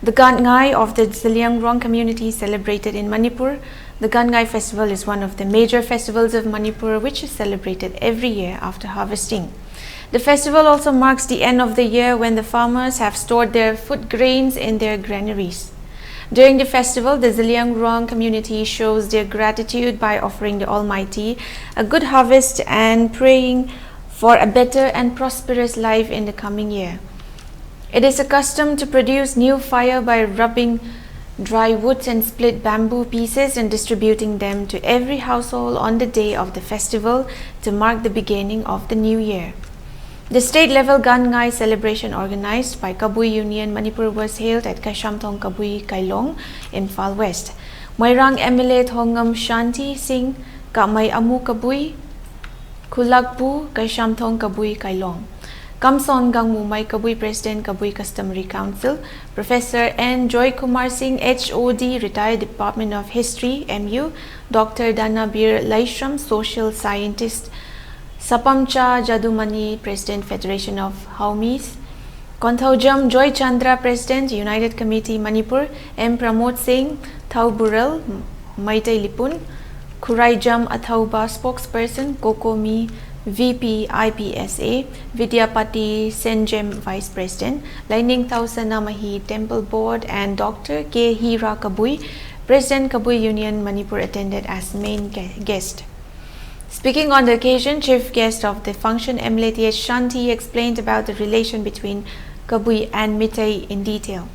The Ngai of the Zeliangrong community celebrated in Manipur. The Ngai festival is one of the major festivals of Manipur, which is celebrated every year after harvesting. The festival also marks the end of the year when the farmers have stored their food grains in their granaries. During the festival, the Zeliangrong community shows their gratitude by offering the Almighty a good harvest and praying for a better and prosperous life in the coming year. It is a custom to produce new fire by rubbing dry wood and split bamboo pieces and distributing them to every household on the day of the festival to mark the beginning of the new year. The state-level Ngai celebration organized by Kabui Union Manipur was held at Kaishamthong Kabui Kailong in Imphal West. Moirang MLA Thongam Shanti Singh Kamay Amu Kabui Kulakbu Kaishamthong Kabui Kailong. Kamson Gangmumai Kabui President Kabui Customary Council, Professor N. Joy Kumar Singh HOD, Retired Department of History MU, Dr. Danabir Laishram, Social Scientist, Sapamcha Jadumani, President Federation of Haumis, Konthaujam Joy Chandra, President United Committee Manipur, M. Pramod Singh Thauburel, Maitai Lipun, Kuraijam Athauba, Spokesperson, Kokomi VP IPSA, Vidyapati Senjem Vice President, Laining Tausana Mahi Temple Board, and Dr. K. Hira Kabui, President Kabui Union Manipur, attended as main guest. Speaking on the occasion, chief guest of the function, MLA Shanti, explained about the relation between Kabui and Mitai in detail.